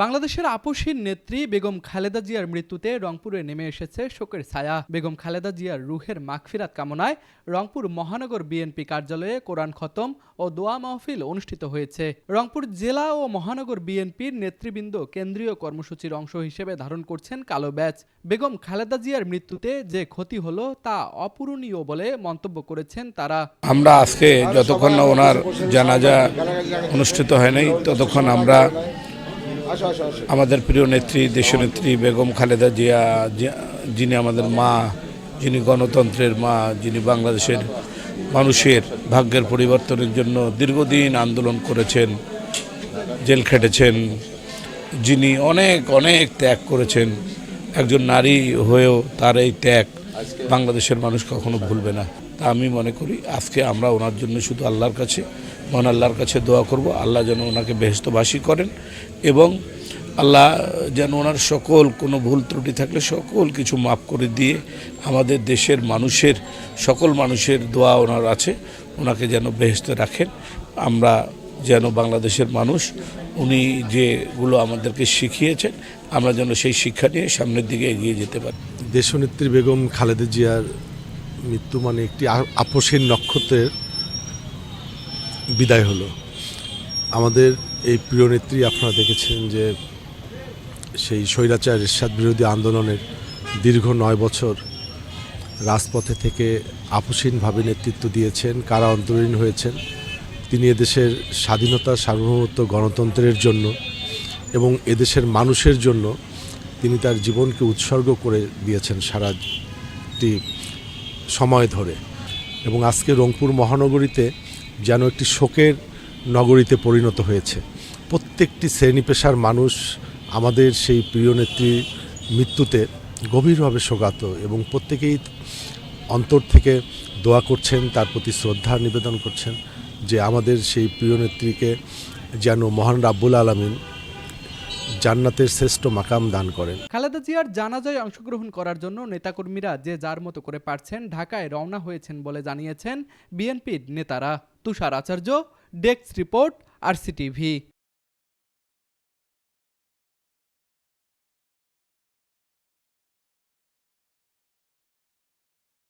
বাংলাদেশের আপসহীন নেত্রী বেগম খালেদা জিয়ার মৃত্যুতে রংপুরে নেমে এসেছে শোকের ছায়া। বেগম খালেদা জিয়ার রুহের মাগফিরাত কামনায় রংপুর মহানগর বিএনপি কার্যালয়ে কোরআন খতম ও দোয়া মাহফিল অনুষ্ঠিত হয়েছে। রংপুর জেলা ও মহানগর বিএনপির নেতৃবৃন্দ কেন্দ্রীয় কর্মসূচির অংশ হিসেবে ধারণ করছেন কালো ব্যাজ। বেগম খালেদা জিয়ার মৃত্যুতে যে ক্ষতি হলো তা অপূরণীয় বলে মন্তব্য করেছেন তারা। আমরা আজকে যতক্ষণ না ওনার জানাজা অনুষ্ঠিত হয় নাই ততক্ষণ আমরা আমাদের প্রিয় নেত্রী দেশনেত্রী বেগম খালেদা জিয়া, যিনি আমাদের মা, যিনি গণতন্ত্রের মা, যিনি বাংলাদেশের মানুষের ভাগ্যের পরিবর্তনের জন্য দীর্ঘদিন আন্দোলন করেছেন, জেল খেটেছেন, যিনি অনেক অনেক ত্যাগ করেছেন, একজন নারী হয়েও তার এই ত্যাগ বাংলাদেশের মানুষ কখনো ভুলবে না। তা আমি মনে করি আজকে আমরা ওনার জন্য শুধু আল্লাহর কাছে, মহান আল্লাহর কাছে দোয়া করব, আল্লাহ যেন ওনাকে বেহেশতবাসী করেন এবং আল্লাহ যেন ওনার সকল কোনো ভুল ত্রুটি থাকলে সকল কিছু মাফ করে দিয়ে আমাদের দেশের মানুষের সকল মানুষের দোয়া ওনার আছে, ওনাকে যেন বেহেশতে রাখেন। আমরা যেন বাংলাদেশের মানুষ উনি যেগুলো আমাদেরকে শিখিয়েছেন আমরা যেন সেই শিক্ষা নিয়ে সামনের দিকে এগিয়ে যেতে পারি। দেশনেত্রী বেগম খালেদা জিয়ার মৃত্যু মানে একটি আপসহীন নক্ষত্রের বিদায় হলো। আমাদের এই প্রিয় নেত্রী, আপনারা দেখেছেন যে সেই স্বৈরাচার এরশাদ বিরোধী আন্দোলনের দীর্ঘ 9 বছর রাজপথে থেকে আপসহীনভাবে নেতৃত্ব দিয়েছেন, কারা অন্তরীণ হয়েছেন। তিনি এদেশের স্বাধীনতা, সার্বভৌমত্ব, গণতন্ত্রের জন্য এবং এদেশের মানুষের জন্য তিনি তার জীবনকে উৎসর্গ করে দিয়েছেন সারাটি সময় ধরে। এবং আজকে রংপুর মহানগরীতে যেন একটি শোকের নগরীতে পরিণত হয়েছে। প্রত্যেকটি শ্রেণী পেশার মানুষ আমাদের সেই প্রিয় নেত্রীর মৃত্যুতে গভীরভাবে শোকাত এবং প্রত্যেকেই অন্তর থেকে দোয়া করছেন, তার প্রতি শ্রদ্ধা নিবেদন করছেন যে আমাদের সেই প্রিয় নেত্রীকে যেন মহান রাব্বুল আলামিন জান্নাতের শ্রেষ্ঠ মাকাম দান করেন। খালেদা জিয়ার জানাজায় অংশগ্রহণ করার জন্য নেতাকর্মীরা যে যার মতো করে পারছেন ঢাকায় রওনা হয়েছেন বলে জানিয়েছেন বিএনপির নেতারা। তুষার আচার্য, ডেস্ক রিপোর্ট, RCTV।